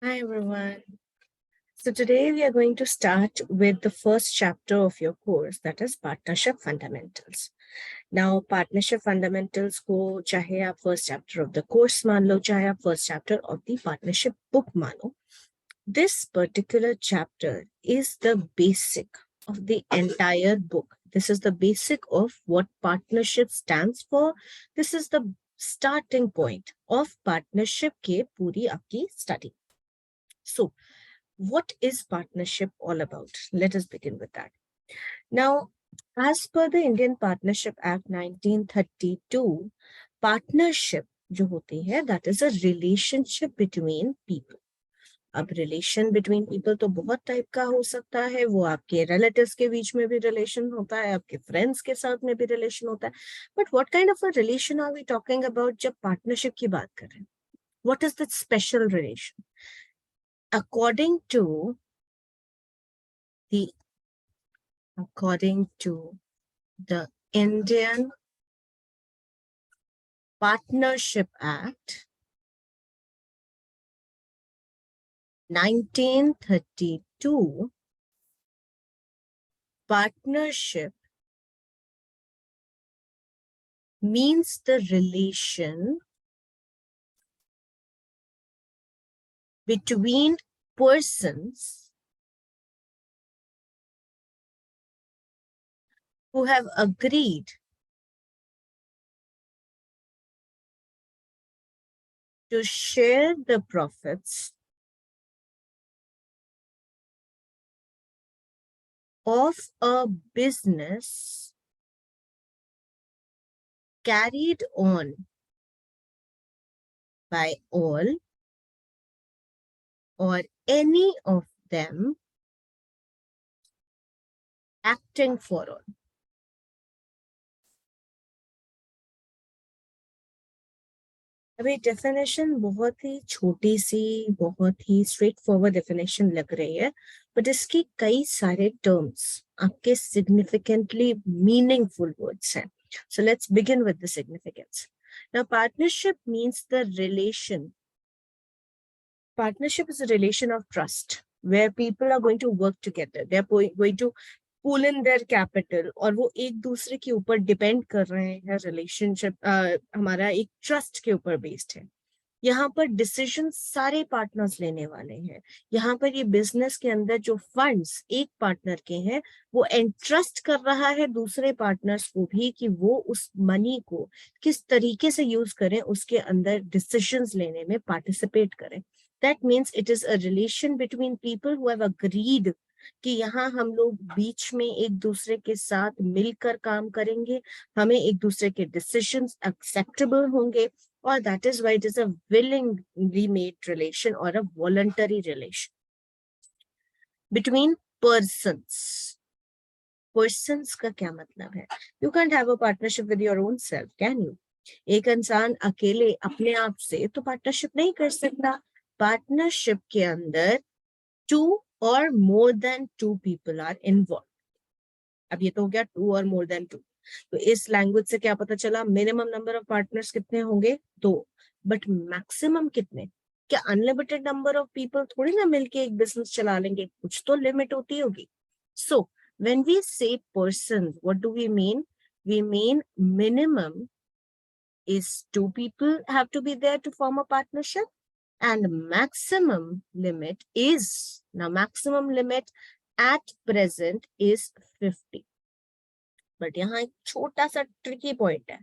Hi everyone. So today we are going to start with the first chapter of your course, that is Partnership Fundamentals. Now Partnership Fundamentals को चाहे आप first chapter of the course मान लो, चाहे आप first chapter of the partnership book मानो, this particular chapter is the basic of the entire book. This is the basic of what partnership stands for. This is the starting point of partnership के पूरी आपकी study. So what is partnership all about? Let us begin with that. Now, as per the Indian Partnership Act 1932, partnership जो होती है, that is a relationship between people. अब relation between people तो बहुत type का हो सकता है, वो आपके रिलेटिव्स के बीच में भी रिलेशन होता है, आपके फ्रेंड्स के साथ में भी रिलेशन होता है, but what kind of a relation are we talking about जब पार्टनरशिप की बात करें? What is the special relation? according to the Indian Partnership Act 1932, partnership means the relation between persons who have agreed to share the profits of a business carried on by all or any of them acting for all. अभी definition बहुत ही छोटी सी, बहुत ही straight forward definition लग रही है, but इसकी कई सारे टर्म्स आपके सिग्निफिकेंटली मीनिंगफुल वर्ड्स हैं. So let's begin with the significance. Now partnership means the relation. Partnership is a relation of trust where people are going to work together. They are going to pull in their capital और वो एक दूसरे के ऊपर depend कर रहे हैं. Relationship हमारा एक ट्रस्ट के ऊपर बेस्ड है. यहाँ पर डिसीजन सारे पार्टनर्स लेने वाले हैं. यहाँ पर ये बिजनेस के अंदर जो फंड्स एक पार्टनर के हैं वो एंट्रस्ट कर रहा है दूसरे पार्टनर्स को भी कि वो उस मनी को किस तरीके से यूज करें, उसके अंदर डिसीजंस लेने में पार्टिसिपेट करें. That means it is a relation between people who have agreed कि यहाँ हम लोग बीच में एक दूसरे के साथ मिलकर काम करेंगे, हमें एक दूसरे के डिसीजंस एक्सेप्टेबल होंगे, और that is why it is a willingly made relation or a voluntary relation between persons. Persons का क्या मतलब है? You can't have a partnership with your own self, can you? एक इंसान अकेले अपने आप से तो पार्टनरशिप नहीं कर सकता. पार्टनरशिप के अंदर 2 or more than 2 people are involved. अब ये तो हो गया 2 or more than 2. तो इस लैंग्वेज से क्या पता चला? मिनिमम नंबर ऑफ पार्टनर्स कितने होंगे? 2. बट मैक्सिमम कितने? क्या अनलिमिटेड नंबर ऑफ पीपल थोड़ी ना मिलके एक बिजनेस चला लेंगे? कुछ तो लिमिट होती होगी. So when we say person, what do we mean? We mean minimum is 2 people have to be there to form a partnership, and maximum limit is, now maximum limit at present is 50. But यहाँ एक छोटा सा tricky point है.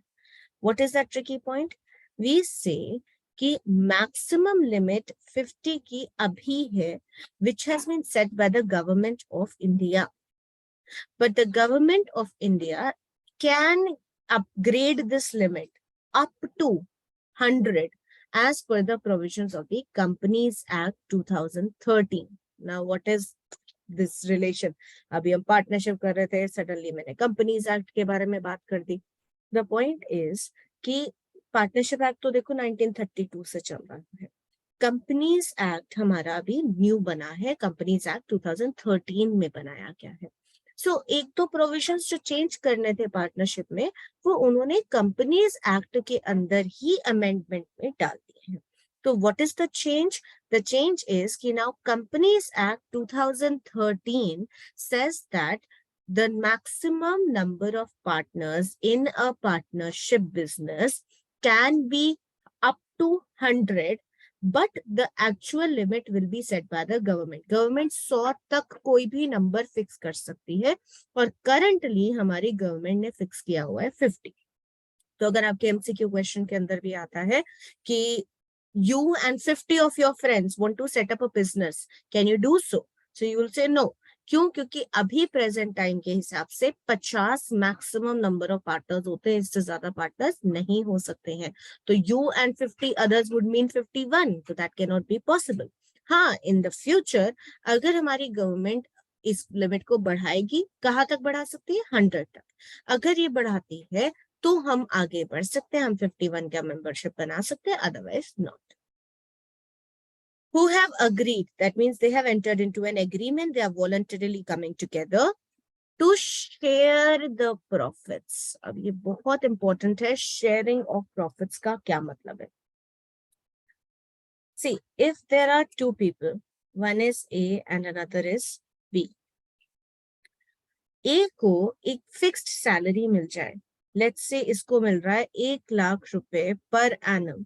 What is that tricky point? We say कि maximum limit 50 की अभी है, which has been set by the government of India. But the government of India can upgrade this limit up to 100 as per the provisions of the Companies Act 2013. Now, what is this relation? अभी हम partnership कर रहे थे, suddenly मैंने companies act के बारे में बात कर दी. द पॉइंट इज कि पार्टनरशिप एक्ट तो देखो 1932 से चल रहा है. कंपनीज एक्ट हमारा अभी न्यू बना है. कंपनीज एक्ट 2013 में बनाया गया है. सो एक तो प्रोविजंस जो चेंज करने थे पार्टनरशिप में, वो उन्होंने कंपनीज एक्ट के अंदर ही अमेंडमेंट में डाल दिए हैं. तो what is the change? The change is कि now Companies Act 2013 says that the maximum number of partners in a partnership business can be up to 100, but the actual limit will be set by the government. Government 100 तक कोई भी number fix कर सकती है, और currently हमारी government ने fix किया हुआ है 50. तो अगर आपके एमसीक्यू क्वेश्चन के अंदर भी आता है कि you and 50 of your friends want to set up a business, can you do so? So you will say no. क्यों? क्योंकि अभी प्रेजेंट टाइम के हिसाब से 50 मैक्सिमम नंबर ऑफ पार्टनर्स होते हैं, इससे ज्यादा पार्टनर्स नहीं हो सकते हैं. तो you and 50 others would mean 51, so that cannot be possible. हाँ, in the future अगर हमारी गवर्नमेंट इस लिमिट को बढ़ाएगी, कहाँ तक बढ़ा सकती है? 100 तक. अगर ये बढ़ाती है तो हम आगे बढ़ सकते हैं, हम 51 का मेंबरशिप बना सकते हैं, otherwise not. Who have agreed, that means they have entered into an agreement, they are voluntarily coming together to share the profits. अब ये बहुत important है, sharing of profits का क्या मतलब है? See, if there are two people, one is A and another is B. A को एक fixed salary मिल जाए, let's say इसको मिल रहा है 1 लाख रुपए per annum,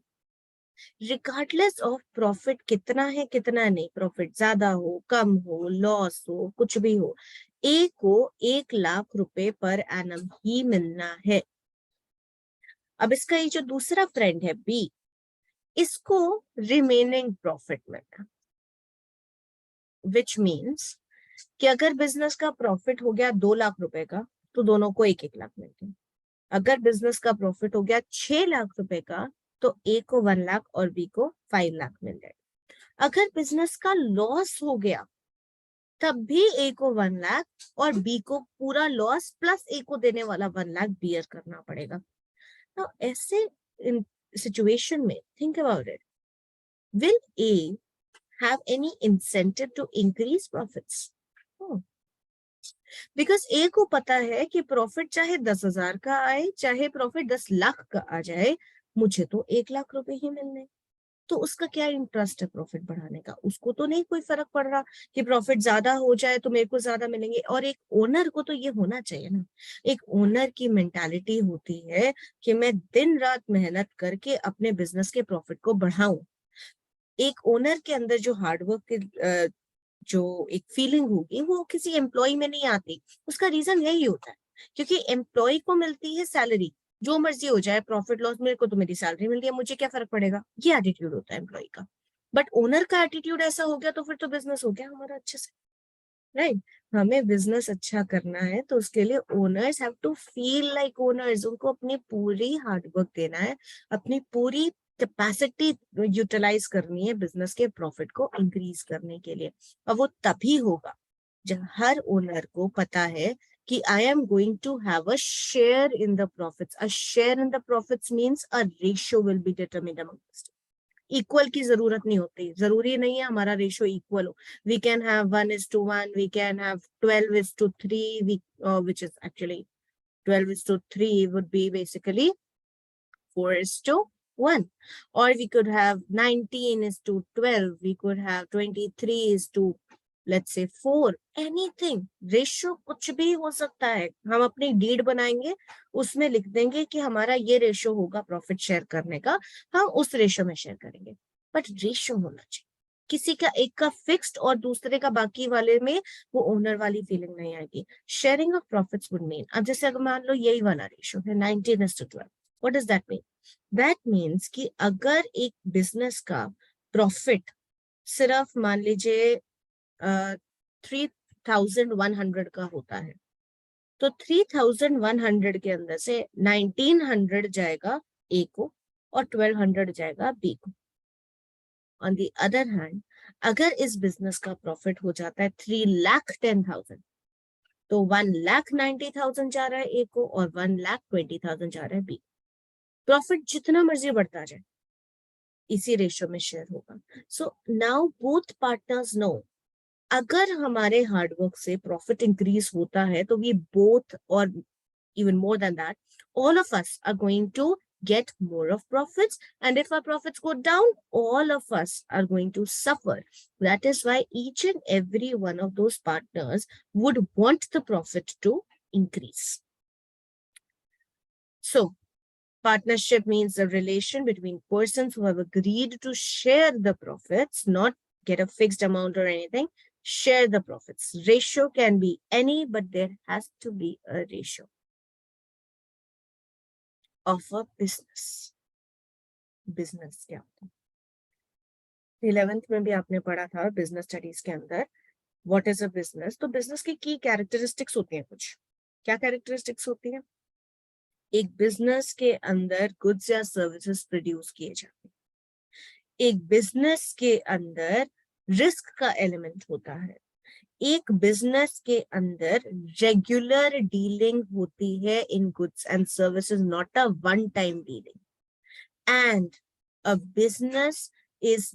regardless of profit कितना है कितना नहीं, प्रॉफिट ज्यादा हो, कम हो, लॉस हो, कुछ भी हो, ए को 1 लाख रुपए पर एनम ही मिलना है. अब इसका ये जो दूसरा फ्रेंड है बी, इसको रिमेनिंग प्रॉफिट मिलना, विच मीन्स कि अगर बिजनेस का प्रॉफिट हो गया 2 लाख रुपए का तो दोनों को 1-1 लाख मिलते हैं. अगर बिजनेस का प्रॉफिट हो गया 6 लाख रुपए का तो ए को 1 लाख और बी को 5 लाख मिल जाए. अगर बिजनेस का लॉस हो गया तब भी ए को 1 लाख और बी को पूरा लॉस प्लस ए को देने वाला 1 लाख बियर करना पड़ेगा. तो ऐसे सिचुएशन में think about it, will A have any incentive to increase profits? Because A को पता है कि प्रॉफिट चाहे 10,000 का आए, चाहे प्रॉफिट 10 लाख का आ जाए, मुझे तो 1 लाख रुपए ही मिलने. तो उसका क्या इंटरेस्ट है प्रॉफिट बढ़ाने का? उसको तो नहीं कोई फर्क पड़ रहा कि प्रॉफिट ज्यादा हो जाए तो मेरे को ज्यादा मिलेंगे. और एक ओनर को तो ये होना चाहिए ना, एक ओनर की मेंटालिटी होती है कि मैं दिन रात मेहनत करके अपने बिजनेस के प्रॉफिट को बढ़ाऊं. एक ओनर के अंदर जो हार्डवर्क के जो एक फीलिंग होगी वो किसी एम्प्लॉय में नहीं आती. उसका रीजन यही होता है क्योंकि एम्प्लॉय को मिलती है सैलरी, जो मर्जी हो जाए, प्रॉफिट लॉस, मेरे को तो मेरी सैलरी मिल रही है, मुझे क्या फर्क पड़ेगा, ये एटीट्यूड होता है एम्प्लॉय का. बट ओनर का एटीट्यूड ऐसा हो गया तो फिर तो बिजनेस हो गया हमारा अच्छे से, राइट? हमें बिजनेस अच्छा करना है तो उसके लिए owners have to feel like owners. उनको अपनी पूरी हार्डवर्क देना है, अपनी पूरी कैपेसिटी यूटिलाइज करनी है बिजनेस के प्रॉफिट को इंक्रीज करने के लिए. और वो तभी होगा जब हर ओनर को पता है कि I am going to have a share in the profits. A share in the profits means a ratio will be determined among the. Equal की जरूरत नहीं होती, जरूरी नहीं है हमारा रेशियो इक्वल हो. We can have 1:1, we can have 12:3, which is actually 12:3 would be basically 4:1, or we could have 19:12, we could have 23:, let's say 4, anything. Ratio कुछ भी हो सकता है. हम अपनी डीड बनाएंगे, उसमें लिख देंगे कि हमारा ये रेशियो होगा प्रॉफिट शेयर करने का, हम उस रेशियो में शेयर करेंगे. बट रेशियो होना चाहिए. किसी का एक का फिक्स्ड और दूसरे का बाकी वाले में वो ओनर वाली फीलिंग नहीं आएगी. Sharing of profits would mean, अब जैसे अगर मान लो यही वाला रेशियो है 19:12, what does that mean? That means कि अगर एक बिजनेस का प्रॉफिट सिर्फ मान लीजिए 3,100 का होता है, तो 3,100 के अंदर से 1,900 जाएगा ए को और 1,200 जाएगा बी को. ऑन द अदर हैंड, अगर इस बिजनेस का प्रॉफिट हो जाता है 3,10,000, तो 1,90,000 जा रहा है ए को और 1,20,000 जा रहा है बी. प्रॉफिट जितना मर्जी बढ़ता जाए, इसी रेशियो में शेयर होगा. So now both partners know, अगर हमारे हार्डवर्क से प्रॉफिट इंक्रीज होता है तो वी बोथ, और even more than that, all of us are going to get more of profits, and if our profits go down, all of us are going to suffer. That is why each and every one of those partners would want the profit to increase. So partnership means a relation between persons who have agreed to share the profits, not get a fixed amount or anything, share the profits. Ratio can be any, but there has to be a ratio of a business. Business क्या होता है? 11th में भी आपने पढ़ा था business studies के अंदर व्हाट इज अ बिजनेस. तो बिजनेस की कैरेक्टरिस्टिक्स होती हैं. कुछ क्या कैरेक्टरिस्टिक्स होती हैं? एक बिजनेस के अंदर गुड्स या सर्विसेज प्रोड्यूस किए जाते हैं. एक बिजनेस के अंदर रिस्क का एलिमेंट होता है. एक बिजनेस के अंदर रेगुलर डीलिंग होती है in goods and services, not a one time dealing. And a business is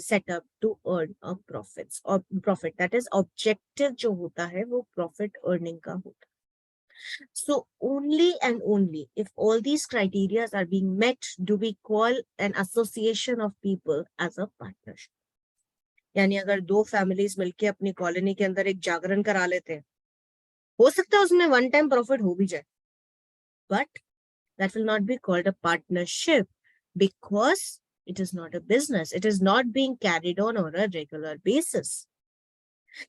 set up to earn a profits or profit. That is objective जो होता है वो profit earning का होता है. So only and only if all these criteria are being met do we call an association of people as a partnership. यानी अगर दो फैमिलीज मिलके अपनी कॉलोनी के अंदर एक जागरण करा लेते हैं, हो सकता है उसमें वन टाइम प्रॉफिट हो भी जाए, but that will not be called a partnership because it is not a business. It is not being carried on a regular basis.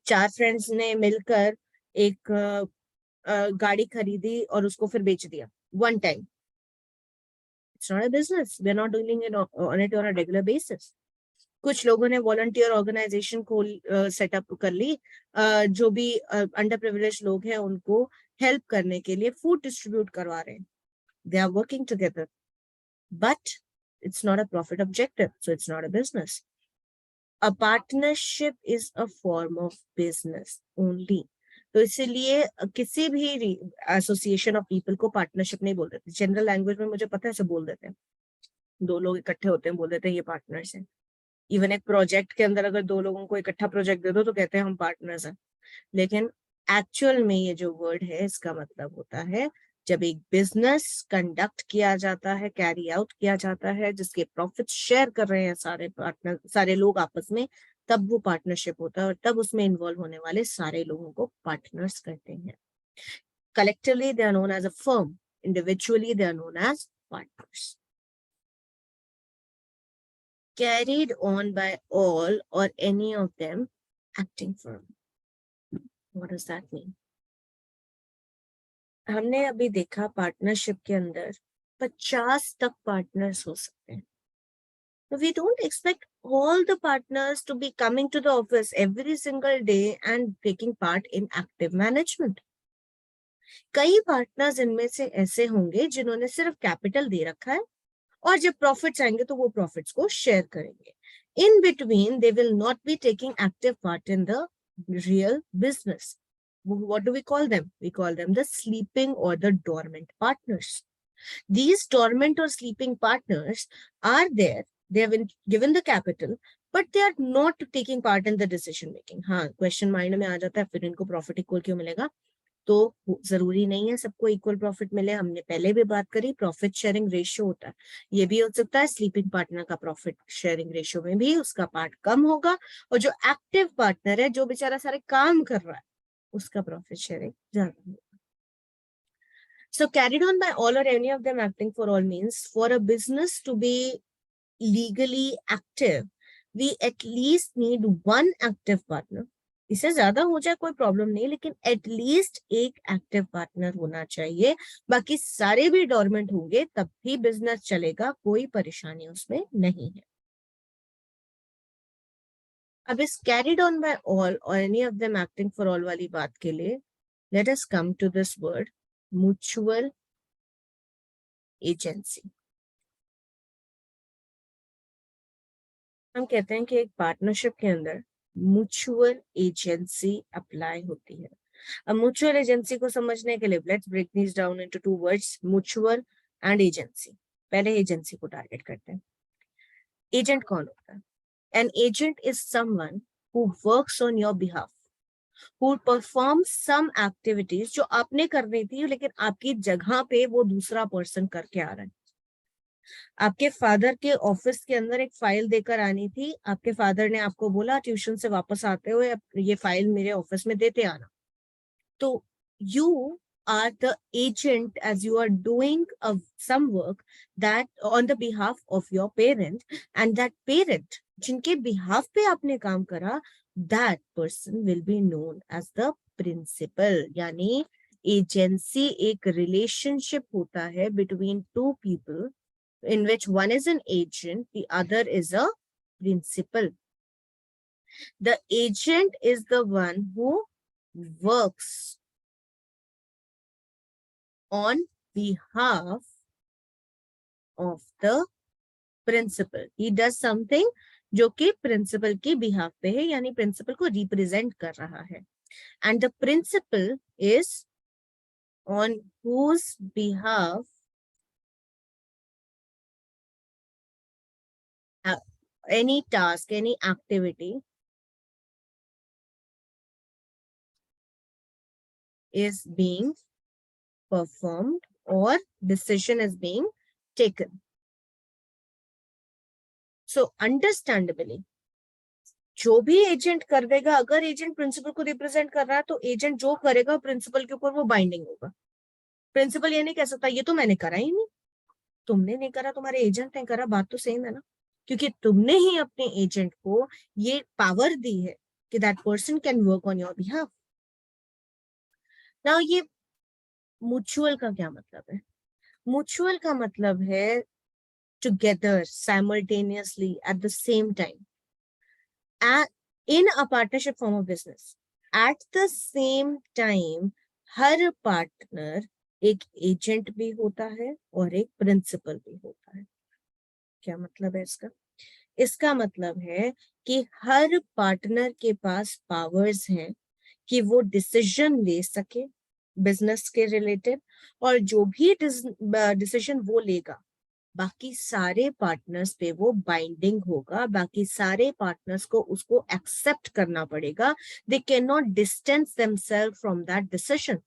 चार फ्रेंड्स ने मिलकर एक गाड़ी खरीदी और उसको फिर बेच दिया one time. It's not a business. We are not doing it on a regular basis. कुछ लोगों ने वॉलंटियर ऑर्गेनाइजेशन को सेटअप कर ली, जो भी अंडर प्रिविलेज लोग हैं उनको हेल्प करने के लिए फूड डिस्ट्रीब्यूट करवा रहे हैं. They are working together, but it's not a profit objective, so it's not a business. A partnership is a form of business only. तो इसीलिए किसी भी एसोसिएशन ऑफ पीपल को पार्टनरशिप नहीं बोल देते. जनरल लैंग्वेज में मुझे पता है ऐसे बोल देते हैं, दो लोग इकट्ठे होते हैं बोल देते हैं ये पार्टनर्स हैं. इवन एक प्रोजेक्ट के अंदर अगर दो लोगों को इकट्ठा प्रोजेक्ट दे दो तो कहते हैं हम पार्टनर्स हैं. लेकिन एक्चुअल में ये जो वर्ड है इसका मतलब होता है जब एक बिजनेस कंडक्ट किया जाता है, कैरी आउट किया जाता है, जिसके प्रॉफिट शेयर कर रहे हैं सारे पार्टनर, सारे लोग आपस में, तब वो पार्टनरशिप होता है और तब उसमें इन्वॉल्व होने वाले सारे लोगों को पार्टनर्स कहते हैं. Collectively they are known as a firm, individually they are known as partners. Carried on by all or any of them acting firm. What does that mean? हमने अभी देखा पार्टनरशिप के अंदर 50 तक पार्टनर्स हो सकते हैं. So we don't expect all the partners to be coming to the office every single day and taking part in active management. कई पार्टनर्स इनमें से ऐसे होंगे जिन्होंने सिर्फ कैपिटल दे रखा है और जब प्रॉफिट्स आएंगे तो वो प्रॉफिट्स को शेयर करेंगे. In between, they will not be taking active part in the real business. What do we call them? We call them the sleeping or the dormant partners. These dormant or sleeping partners are there. They have been given the capital, but they are not taking part in the decision making. हाँ, question mind में आ जाता है फिर इनको profit equal क्यों मिलेगा? तो जरूरी नहीं है सबको इक्वल प्रॉफिट मिले. हमने पहले भी बात करी प्रॉफिट शेयरिंग रेशियो होता है. ये भी हो सकता है स्लीपिंग पार्टनर का प्रॉफिट शेयरिंग रेशियो में भी उसका पार्ट कम होगा और जो एक्टिव पार्टनर है जो बेचारा सारे काम कर रहा है उसका प्रॉफिट शेयरिंग ज्यादा होगा. So carried on by all or any of them acting for all means for a business to be legally active, we at least need one active partner. इससे ज्यादा हो जाए कोई प्रॉब्लम नहीं, लेकिन एटलीस्ट एक एक्टिव पार्टनर होना चाहिए. बाकी सारे भी डोरमेंट होंगे तब भी बिजनेस चलेगा, कोई परेशानी उसमें नहीं है. अब इस कैरिड ऑन बाय ऑल और any of them acting for all वाली बात के लिए let us come to this word mutual agency. हम कहते हैं कि एक पार्टनरशिप के अंदर म्यूचुअल एजेंसी अप्लाई होती है. अब म्यूचुअल एजेंसी को समझने के लिए let's break this down into two words, mutual and agency. पहले एजेंसी को टारगेट करते हैं. एजेंट कौन होता है? An agent is someone who works on your behalf, who performs some activities जो आपने करनी थी लेकिन आपकी जगह पे वो दूसरा पर्सन करके आ रहा है. आपके फादर के ऑफिस के अंदर एक फाइल देकर आनी थी, आपके फादर ने आपको बोला ट्यूशन से वापस आते हुए ये फाइल मेरे ऑफिस में देते आना। तो you are the agent as you are doing some work that on the behalf of your parent, and that parent जिनके behalf पे आपने काम करा, that person will be known as the principal। यानी एजेंसी एक रिलेशनशिप होता है between two people in which one is an agent, the other is a principal. The agent is the one who works on behalf of the principal. He does something जो कि principal के behalf पे है, यानी principal को represent कर रहा है। And the principal is on whose behalf any task, any activity is being performed or decision is being taken. So understandably, जो भी एजेंट कर देगा, अगर एजेंट प्रिंसिपल को रिप्रेजेंट कर रहा है तो एजेंट जो करेगा प्रिंसिपल के ऊपर वो बाइंडिंग होगा। प्रिंसिपल ये नहीं कह सकता ये तो मैंने करा ही नहीं, तुमने नहीं करा, तुम्हारे एजेंट ने करा, बात तो सेम है ना, क्योंकि तुमने ही अपने एजेंट को ये पावर दी है कि that person can work on your behalf. Now ये म्यूचुअल का क्या मतलब है? म्यूचुअल का मतलब है together, simultaneously, at the same time, in a partnership form of business, at the same time her partner एक एजेंट भी होता है और एक प्रिंसिपल भी होता है। क्या मतलब है इसका? इसका मतलब है कि हर पार्टनर के पास पावर्स हैं कि वो डिसीजन ले सके बिजनेस के रिलेटेड, और जो भी डिसीजन वो लेगा बाकी सारे पार्टनर्स पे वो बाइंडिंग होगा, बाकी सारे पार्टनर्स को उसको एक्सेप्ट करना पड़ेगा। They can not distance themselves from that decision.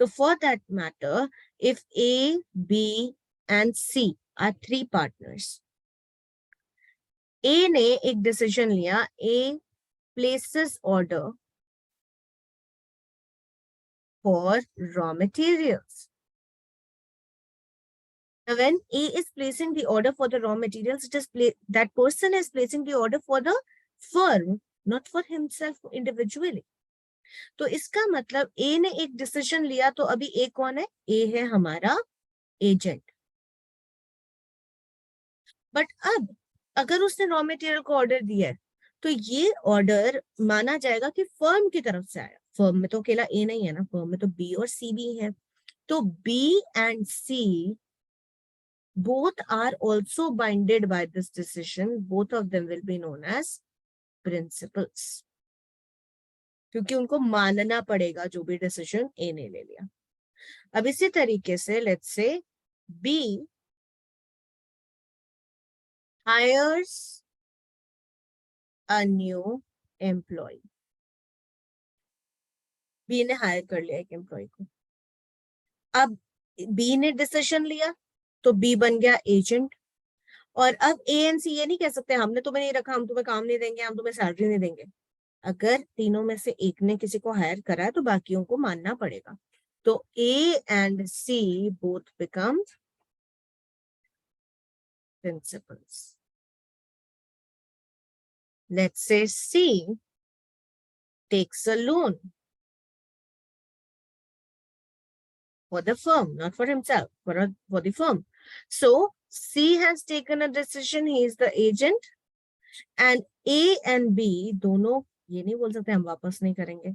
तो for that matter, if A, B and C are three partners, A ने एक डिसीजन लिया, A places order for raw materials. Now, when A is placing the order for the raw materials, that person is placing the order for the firm, not for himself individually. तो इसका मतलब A ने एक decision लिया, तो अभी A कौन है? A है हमारा एजेंट। बट अब अगर उसने रॉ मटेरियल को ऑर्डर दिया है तो ये ऑर्डर माना जाएगा कि फर्म की तरफ से आया। फर्म में तो अकेला A नहीं है ना, फर्म में तो B और C भी है। तो B and C both are also binded by this decision. Both of them will be known as principals, क्योंकि उनको मानना पड़ेगा जो भी डिसीजन ए ने ले लिया। अब इसी तरीके से let's say B hires a new employee. B ने हायर कर लिया एक एम्प्लॉय को। अब बी ने डिसीजन लिया तो बी बन गया एजेंट, और अब ए एंड सी ये नहीं कह सकते हमने तुम्हें नहीं रखा, हम तुम्हें काम नहीं देंगे, हम तुम्हें सैलरी नहीं देंगे। अगर तीनों में से एक ने किसी को हायर करा है तो बाकियों को मानना पड़ेगा। तो A and C both become principals. Let's say C takes a loan for the firm, not for himself, for the firm. So C has taken a decision, he is the agent, and A and B दोनों ये नहीं बोल सकते हम वापस नहीं करेंगे।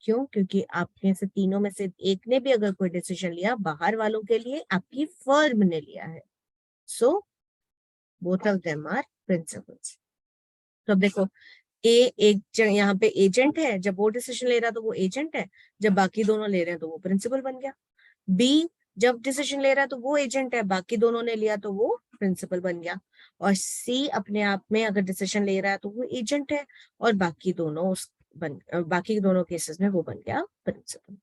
क्यों? क्योंकि आप में से तीनों में से एक ने भी अगर कोई डिसीजन लिया बाहर वालों के लिए, आपकी फर्म ने लिया है, so both of them are principals. तो अब देखो, ए एक यहाँ पे एजेंट है, जब वो डिसीजन ले रहा तो वो एजेंट है, जब बाकी दोनों ले रहे हैं तो वो प्रिंसिपल बन गया। बी जब डिसीजन ले रहा है तो वो एजेंट है, बाकी दोनों ने लिया तो वो प्रिंसिपल बन गया। और सी अपने आप में अगर डिसीजन ले रहा है तो वो एजेंट है, और बाकी दोनों केसेस में वो बन गया principal.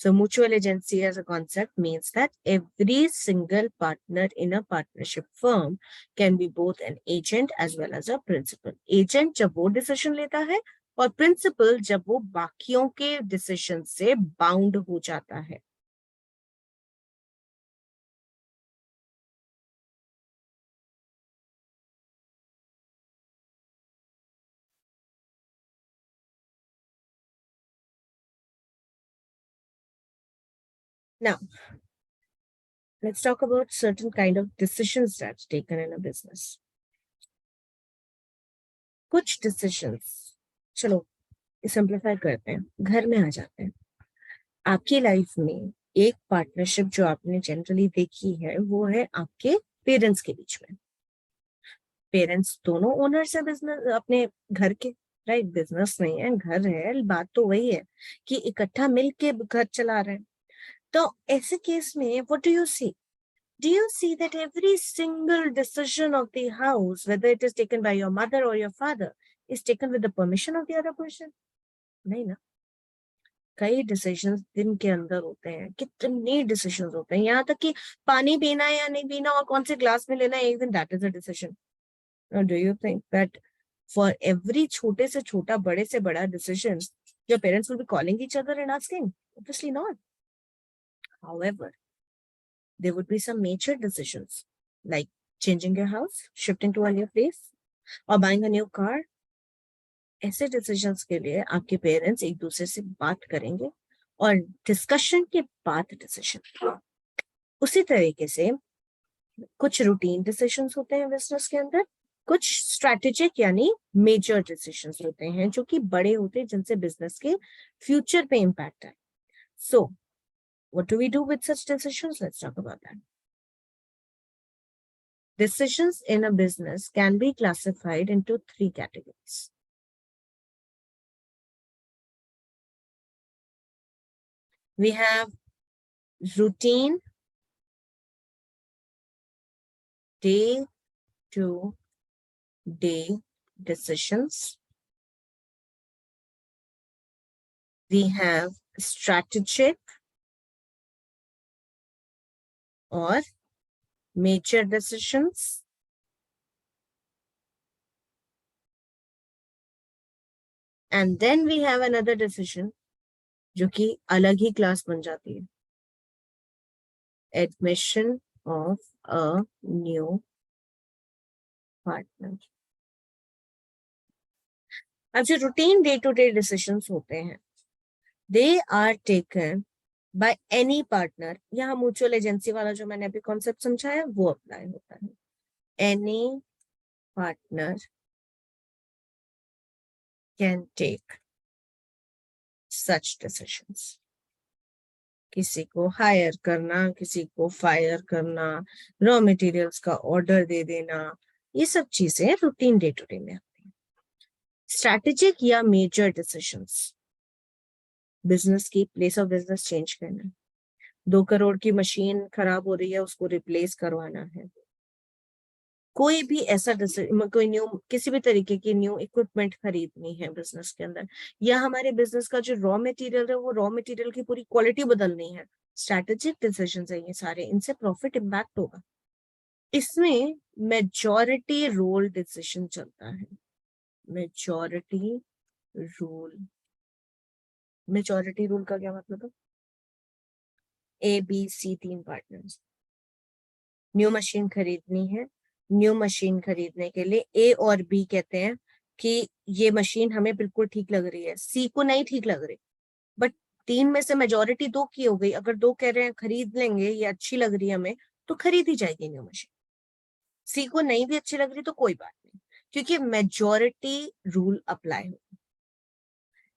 So mutual agency as a concept means that every single partner in a partnership firm can be both an agent as well as a principal. Agent जब वो decision लेता है और principal जब वो बाकियों के decision से bound हो जाता है. Now, let's talk about certain kind of decisions that's taken in a business. कुछ decisions, चलो सिंप्लीफाई करते हैं, घर में आ जाते हैं. आपकी लाइफ में एक पार्टनरशिप जो आपने जनरली देखी है वो है आपके पेरेंट्स के बीच में. पेरेंट्स दोनों ओनर्स है बिजनेस अपने घर के, राइट. बिजनेस नहीं है, घर है. बात तो वही है कि इकट्ठा मिलके घर चला रहे हैं. तो ऐसे केस में what do you see? Do you see that every single decision of the house, whether it is taken by your mother or your father, is taken with the permission of the other person? नहीं ना. कई decisions दिन के अंदर होते हैं, कितने decisions होते हैं, यहाँ तक कि पानी पीना है या नहीं पीना और कौन से ग्लास में लेना है, एक दिन that is a decision. Do you think that for every छोटे से छोटा बड़े से बड़ा decision your parents will be calling each other and asking? Obviously not. However, there would be some major decisions like changing your house, shifting to a new place, or buying a new car. ऐसे decisions के लिए आपके parents एक दूसरे से बात करेंगे और डिस्कशन के बाद डिसीजन. उसी तरीके से कुछ रूटीन डिसीजंस होते हैं बिजनेस के अंदर, कुछ स्ट्रैटेजिक यानी मेजर डिसीजंस होते हैं जो कि बड़े होते हैं, जिनसे बिजनेस के फ्यूचर पे इम्पैक्ट है. So what do we do with such decisions? Let's talk about that. Decisions in a business can be classified into 3 categories. We have routine, day-to-day decisions. We have strategic or major decisions. And then we have another decision जो कि अलग ही class बन जाती है, admission of a new partner. अब जो routine day to day decisions होते हैं, they are taken by any partner. यहाँ म्यूचुअल एजेंसी वाला जो मैंने अभी कॉन्सेप्ट समझाया वो अप्लाई होता है. Any partner can take such decisions. किसी को हायर करना, किसी को फायर करना, रॉ मटेरियल्स का ऑर्डर दे देना, ये सब चीजें रूटीन डे टू डे में आती हैं. स्ट्रैटेजिक या मेजर डिसीजंस, बिजनेस की प्लेस ऑफ बिजनेस चेंज करना, 2 करोड़ की मशीन खराब हो रही है, उसको रिप्लेस करवाना है, कोई भी ऐसा कोई न्यू किसी भी तरीके की न्यू इक्विपमेंट खरीदनी है बिजनेस के अंदर, या हमारे बिजनेस का जो रॉ मटेरियल है वो रॉ मटेरियल की पूरी क्वालिटी बदलनी है. स्ट्रैटेजिक डिसीजंस है ये सारे, इनसे प्रॉफिट इम्पैक्ट होगा. इसमें मेजॉरिटी रोल डिसीजन चलता है. Majority rule. मेजॉरिटी रूल का क्या मतलब है? A B C 3 partners, new machine खरीदनी है. न्यू मशीन खरीदने के लिए ए और बी कहते हैं कि ये मशीन हमें बिल्कुल ठीक लग रही है, सी को नहीं ठीक लग रही, बट 3 में से मेजॉरिटी 2 की हो गई. अगर 2 कह रहे हैं खरीद लेंगे, ये अच्छी लग रही है हमें, तो खरीदी जाएगी न्यू मशीन. सी को नहीं भी अच्छी लग रही तो कोई बात नहीं, क्योंकि मेजॉरिटी रूल अप्लाई होगा.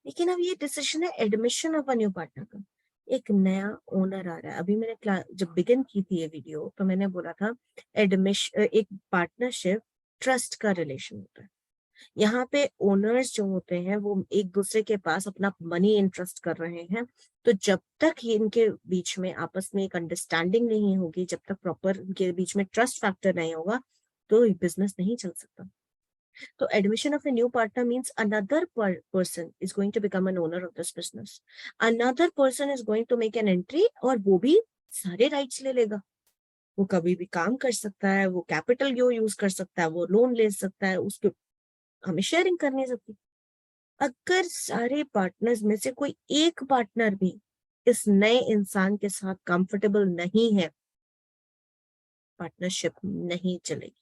लेकिन अब ये डिसीजन है admission of a new partner का. एक नया ओनर आ रहा है. अभी मैंने जब बिगिन की थी ये वीडियो तो मैंने बोला था एक पार्टनरशिप ट्रस्ट का रिलेशन होता है. यहाँ पे ओनर्स जो होते हैं वो एक दूसरे के पास अपना मनी इंटरेस्ट कर रहे हैं. तो जब तक ये इनके बीच में आपस में एक अंडरस्टैंडिंग नहीं होगी, जब तक प्रॉपर इनके बीच में ट्रस्ट फैक्टर नहीं होगा, तो बिजनेस नहीं चल सकता. तो admission of a new partner means another person is going to become an owner of this business. Another person is going to make an entry और वो भी सारे rights ले लेगा. वो कभी भी काम कर सकता है, वो कैपिटल यूज कर सकता है, वो लोन ले सकता है, उसके हमें शेयरिंग करनी सकती. अगर सारे पार्टनर्स में से कोई एक पार्टनर भी इस नए इंसान के साथ कंफर्टेबल नहीं है, पार्टनरशिप नहीं चलेगी.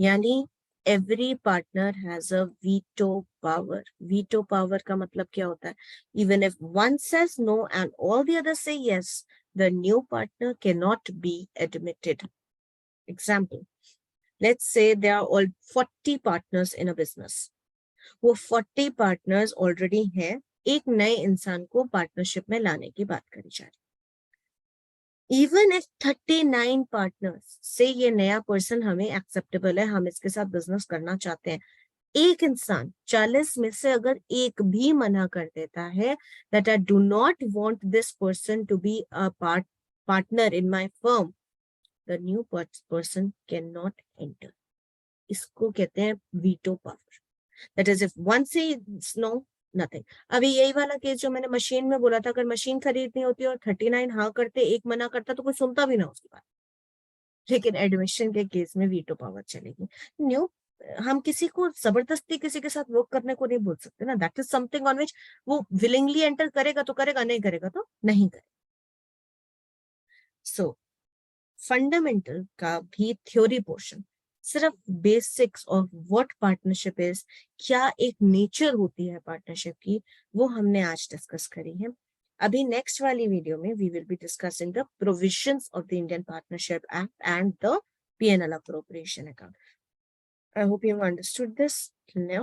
यानी every partner has a veto power. Veto power का मतलब क्या होता है? Even if one says no and all the others say yes, the new partner can not be admitted. Example, let's say there are all 40 partners in a business. वो 40 partners already हैं, एक नए इंसान को पार्टनरशिप में लाने की बात करी जा रही. इवन इफ 39 पार्टनर्स से ये नया पर्सन हमें एक्सेप्टेबल है, हम इसके साथ बिजनेस करना चाहते हैं, एक इंसान 40 में से अगर एक भी मना कर देता है that I do not want this person to be a partner in my firm, the new person can not enter. इसको कहते हैं veto power. That is if one says no, nothing. अभी यही वाला केस जो मैंने मशीन में बोला था, अगर मशीन खरीदनी होती और 39 हाँ करते, एक मना करता, तो कोई सुनता भी ना उसकी बात. लेकिन एडमिशन के केस में वीटो पावर चलेगी. न्यू, हम किसी को जबरदस्ती किसी के साथ वर्क करने को नहीं बोल सकते ना. That is something on which वो विलिंगली एंटर करेगा तो करेगा, नहीं करेगा तो नहीं करेगा. सो फंडामेंटल का भी थ्योरी पोर्शन, सिर्फ basics of what partnership is, क्या एक नेचर होती है पार्टनरशिप की, वो हमने आज डिस्कस करी है. अभी नेक्स्ट वाली वीडियो में we will be discussing the provisions of the Indian Partnership Act and the P&L appropriation account. I hope you understood this till now.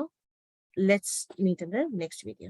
Let's meet in the next video.